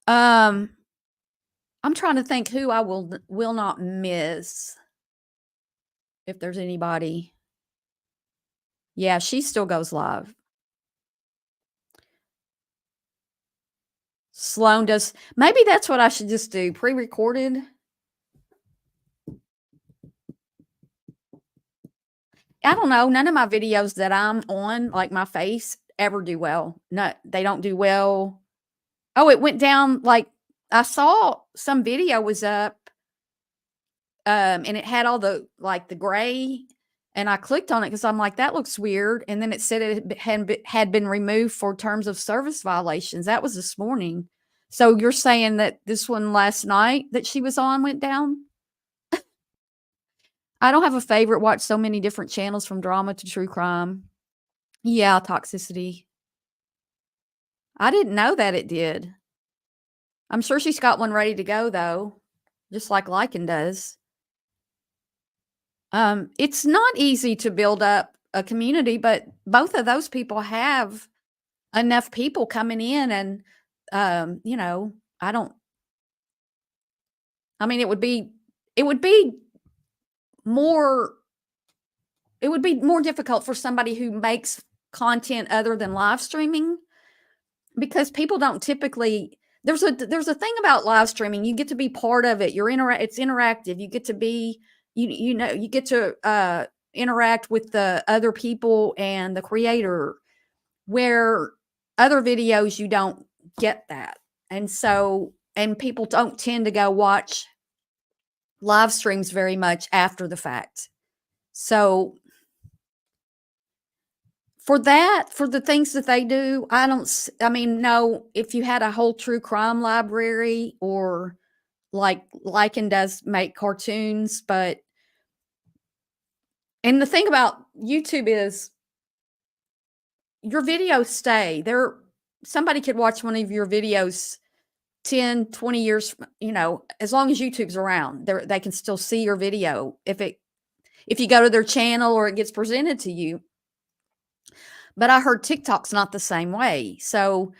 I'm trying to think who I will not miss. If there's anybody. Yeah, she still goes live. Sloan does. Maybe that's what I should just do. Pre-recorded. I don't know. None of my videos that I'm on, like my face, ever do well. No, they don't do well. Oh, it went down. Like, I saw some video was up, and it had all the like the gray, and I clicked on it because I'm like, that looks weird. And then it said it had been removed for terms of service violations. That was this morning. So you're saying that this one last night that she was on went down? I don't have a favorite. Watch so many different channels from drama to true crime. Yeah, toxicity. I didn't know that it did. I'm sure she's got one ready to go though, just like Lycan does. It's not easy to build up a community, but both of those people have enough people coming in and, you know, I mean, it would be more difficult for somebody who makes content other than live streaming because people don't typically there's a thing about live streaming. You get to be part of it. It's interactive. You get to be you get to interact with the other people and the creator, where other videos you don't get that. And so people don't tend to go watch live streams very much after the fact. So for the things that they do, no, if you had a whole true crime library or like Lycan does make cartoons, and the thing about YouTube is your videos stay there. Somebody could watch one of your videos 10, 20 years, as long as YouTube's around, they can still see your video if you go to their channel or it gets presented to you. But I heard TikTok's not the same way. So,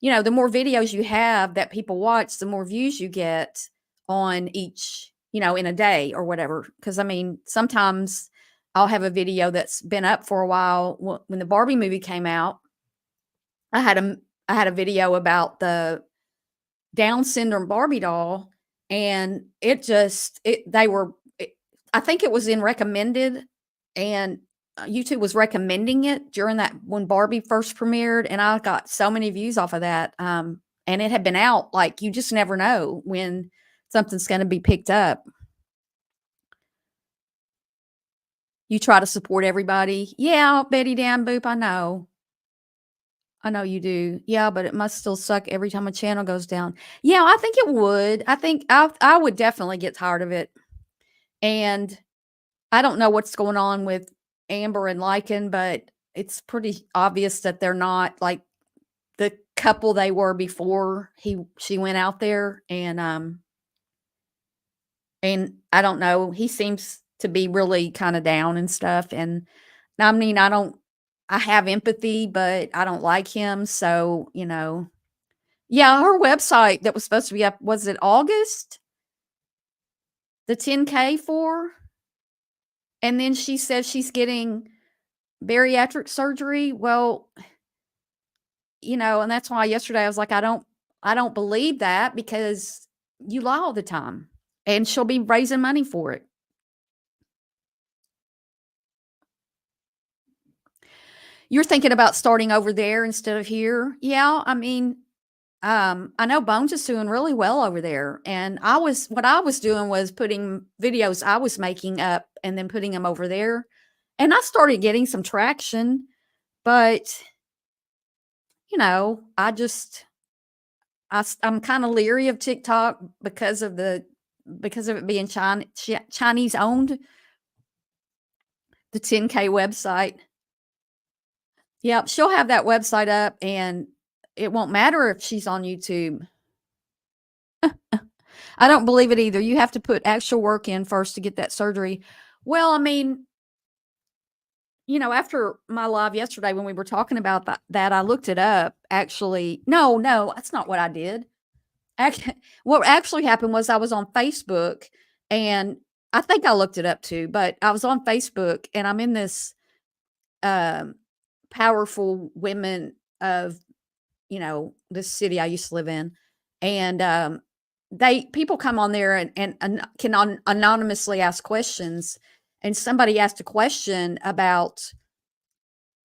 the more videos you have that people watch, the more views you get on each, in a day or whatever. Because, sometimes I'll have a video that's been up for a while. When the Barbie movie came out, I had a video about the Down syndrome Barbie doll, and I think it was in recommended, and YouTube was recommending it during that when Barbie first premiered, and I got so many views off of that. And it had been out. Like, you just never know when something's going to be picked up. You try to support everybody. Yeah, Betty Dan Boop, I know you do. Yeah, but it must still suck every time a channel goes down. Yeah, I think it would. I think I would definitely get tired of it. And I don't know what's going on with Amber and Lycan, but it's pretty obvious that they're not like the couple they were before she went out there. And I don't know, he seems to be really kind of down and stuff. And I have empathy, but I don't like him. So, yeah, her website that was supposed to be up, was it August? The 10K for? And then she said she's getting bariatric surgery. Well, and that's why yesterday I was like, I don't I don't believe that because you lie all the time, and she'll be raising money for it. You're thinking about starting over there instead of here? Yeah, I mean, I know Bones is doing really well over there, and I was doing was putting videos I was making up and then putting them over there, and I started getting some traction, but, I just I'm kinda leery of TikTok because of it being Chinese owned, the 10K website. Yep, she'll have that website up, and it won't matter if she's on YouTube. I don't believe it either. You have to put actual work in first to get that surgery. Well, I mean, after my live yesterday when we were talking about that, I looked it up. Actually, no, that's not what I did. Act what actually happened was I was on Facebook, and I think I looked it up too, but I was on Facebook, and I'm in this, um, powerful women of, this city I used to live in, and, they people come on there and can anonymously ask questions, and somebody asked a question about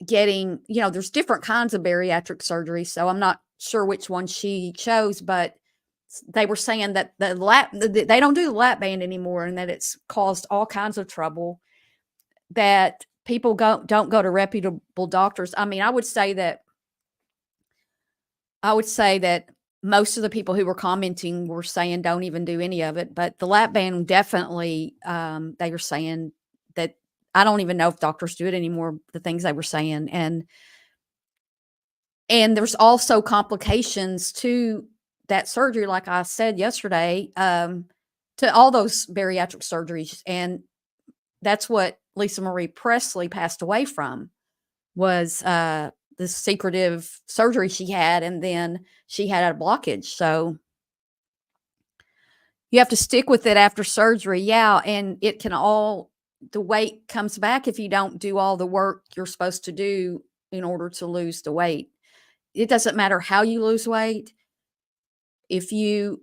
getting there's different kinds of bariatric surgery, so I'm not sure which one she chose, but they were saying that they don't do the lap band anymore and that it's caused all kinds of trouble, that people don't go to reputable doctors. I mean, I would say that most of the people who were commenting were saying don't even do any of it, but the lap band definitely, they were saying that I don't even know if doctors do it anymore, the things they were saying, and there's also complications to that surgery, like I said yesterday, to all those bariatric surgeries, and that's what Lisa Marie Presley passed away from, was, this secretive surgery she had, and then she had a blockage, so you have to stick with it after surgery, yeah, and it can all the weight comes back if you don't do all the work you're supposed to do in order to lose the weight. It doesn't matter how you lose weight. If you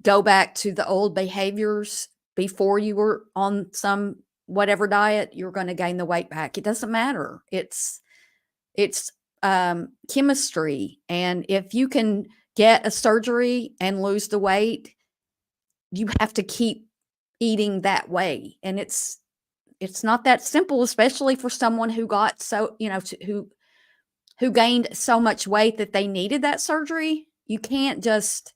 go back to the old behaviors before you were on some whatever diet, you're gonna gain the weight back. It doesn't matter. It's chemistry, and if you can get a surgery and lose the weight, you have to keep eating that way, and it's not that simple, especially for someone who got so who gained so much weight that they needed that surgery. You can't just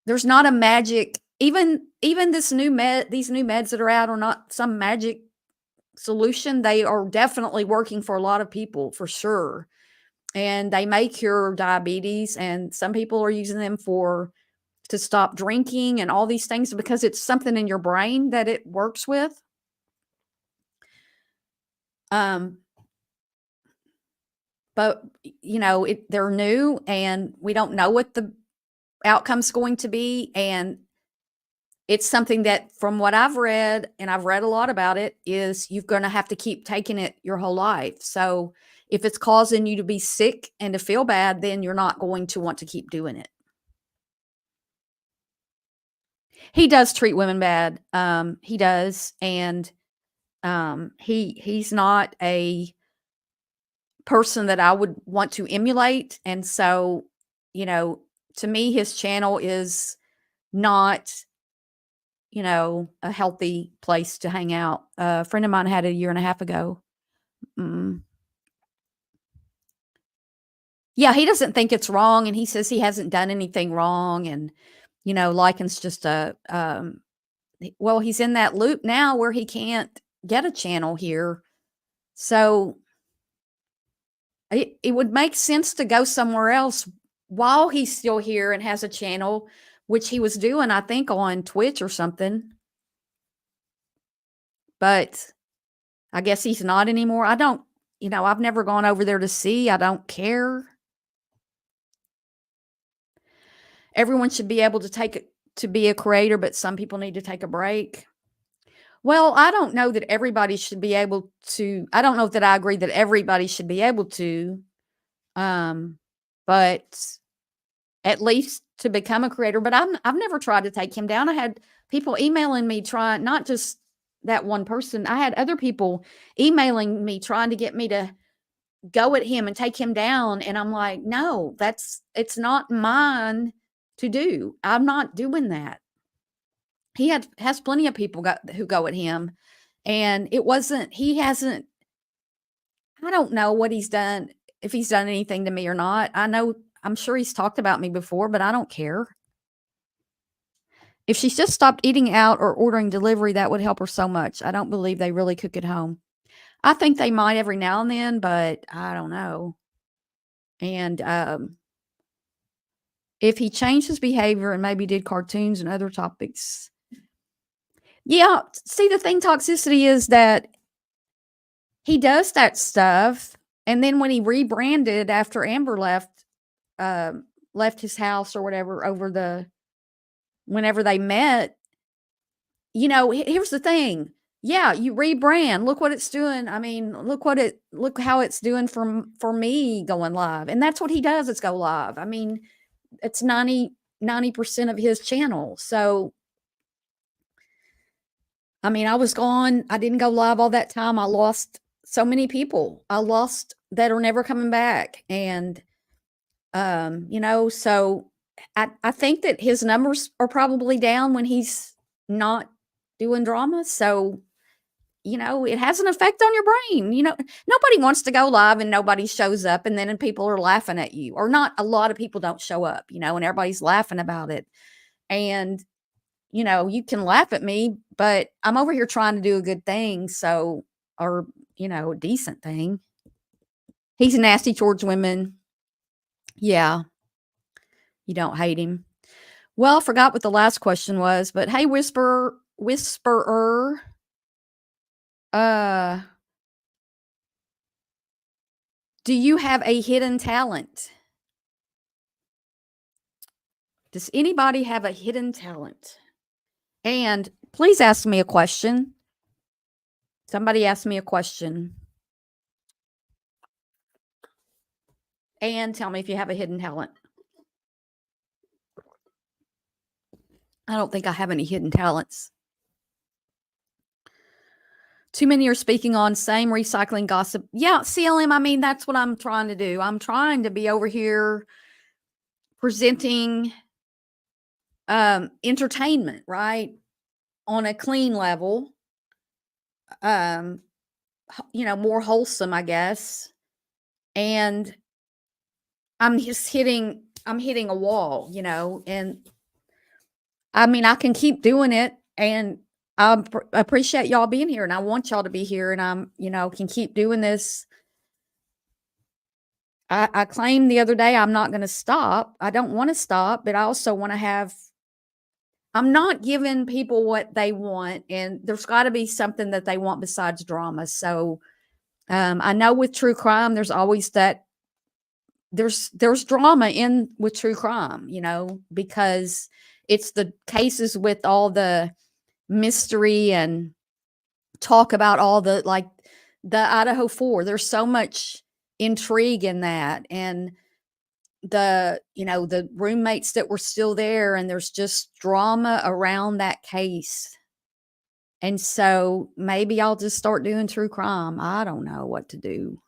there's not a magic even these new meds that are out are not some magic solution. They are definitely working for a lot of people for sure. And they may cure diabetes, and some people are using them to stop drinking and all these things because it's something in your brain that it works with. Um, but they're new and we don't know what the outcome's going to be, and it's something that from what I've read, and I've read a lot about it, is you're gonna have to keep taking it your whole life. So, if it's causing you to be sick and to feel bad, then you're not going to want to keep doing it. He does treat women bad, he does, and, he's not a person that I would want to emulate, and so, you know, to me, his channel is not a healthy place to hang out. A friend of mine had it a year and a half ago. Mm. Yeah, he doesn't think it's wrong, and he says he hasn't done anything wrong, and, Lycan's just well, he's in that loop now where he can't get a channel here. So, it would make sense to go somewhere else while he's still here and has a channel, which he was doing, I think, on Twitch or something. But I guess he's not anymore. I don't I've never gone over there to see. I don't care. Everyone should be able to take it to be a creator, but some people need to take a break. Well, I don't know that everybody should be able to. I don't know that I agree that everybody should be able to. Um, but at least to become a creator. But I've never tried to take him down. I had people emailing me trying, not just that one person. I had other people emailing me trying to get me to go at him and take him down, and I'm like, no, it's not mine to do. I'm not doing that. Has plenty of people who go at him, and it wasn't. He hasn't. I don't know what he's done, if he's done anything to me or not. I'm sure he's talked about me before, but I don't care. If she's just stopped eating out or ordering delivery, that would help her so much. I don't believe they really cook at home. I think they might every now and then, but I don't know. And if he changed his behavior and maybe did cartoons and other topics. Yeah, see, the thing, toxicity, is that he does that stuff, and then when he rebranded after Amber left his house or whatever whenever they met, here's the thing. Yeah, you rebrand. Look what it's doing. I mean, look how it's doing for me going live. And that's what he does, is go live. I mean, it's 90% of his channel. So, I mean, I was gone. I didn't go live all that time. I lost so many people. I lost that are never coming back. And, so I think that his numbers are probably down when he's not doing drama. So, it has an effect on your brain. Nobody wants to go live and nobody shows up, and then people are laughing at you, or not. A lot of people don't show up, and everybody's laughing about it. And, you can laugh at me, but I'm over here trying to do a good thing. So, or, a decent thing. He's nasty towards women. Yeah. You don't hate him. Well, I forgot what the last question was, but hey, Whisperer, do you have a hidden talent? Does anybody have a hidden talent? And please ask me a question. Somebody ask me a question. And tell me if you have a hidden talent. I don't think I have any hidden talents. Too many are speaking on same recycling gossip. Yeah, CLM, I mean, that's what I'm trying to do. I'm trying to be over here presenting entertainment, right? On a clean level. More wholesome, I guess. And I'm hitting a wall, and I mean, I can keep doing it, and I appreciate y'all being here, and I want y'all to be here, and I'm, can keep doing this. I claimed the other day I'm not going to stop. I don't want to stop, but I also want to I'm not giving people what they want, and there's got to be something that they want besides drama. So I know with true crime, there's always that there's drama with true crime, because it's the cases with all the mystery and talk about all the, like, the Idaho 4. There's so much intrigue in that, and the roommates that were still there, and there's just drama around that case. And so maybe I'll just start doing true crime. I don't know what to do.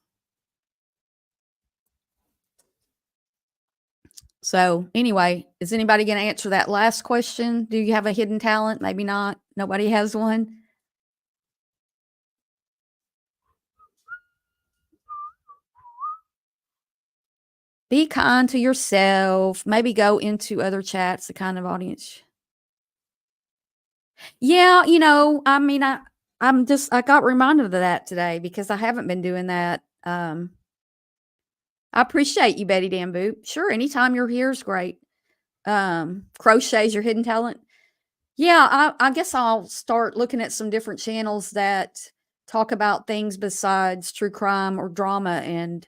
So anyway, is anybody going to answer that last question? Do you have a hidden talent? Maybe not. Nobody has one. Be kind to yourself. Maybe go into other chats, the kind of audience. Yeah, I mean, I got reminded of that today because I haven't been doing that. I appreciate you, Betty Dambu. Sure, anytime you're here is great. Crochet's your hidden talent. Yeah, I guess I'll start looking at some different channels that talk about things besides true crime or drama and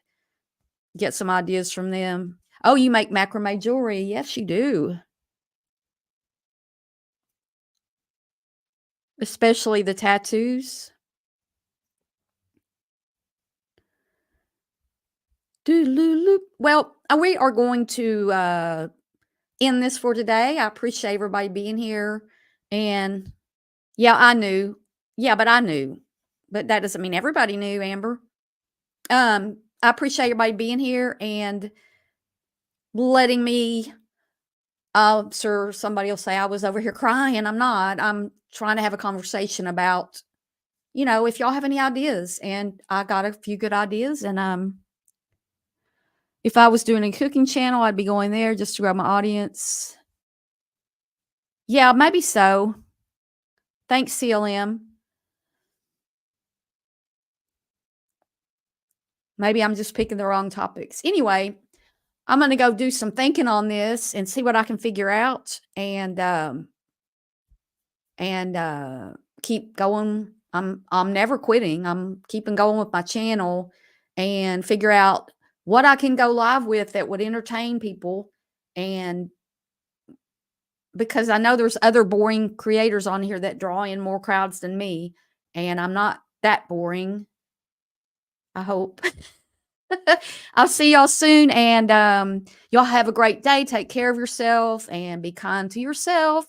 get some ideas from them. Oh, you make macrame jewelry. Yes, you do. Especially the tattoos. Well, we are going to end this for today. I appreciate everybody being here. And yeah, I knew. Yeah, but I knew. But that doesn't mean everybody knew, Amber. I appreciate everybody being here and letting me sure somebody will say I was over here crying. I'm not. I'm trying to have a conversation about, if y'all have any ideas. And I got a few good ideas. And if I was doing a cooking channel, I'd be going there just to grow my audience. Yeah, maybe so. Thanks, CLM. Maybe I'm just picking the wrong topics. Anyway, I'm going to go do some thinking on this and see what I can figure out and keep going. I'm never quitting. I'm keeping going with my channel and figure out what I can go live with that would entertain people. And because I know there's other boring creators on here that draw in more crowds than me, and I'm not that boring. I hope. I'll see y'all soon, and y'all have a great day. Take care of yourself and be kind to yourself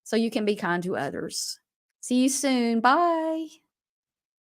so you can be kind to others. See you soon. Bye.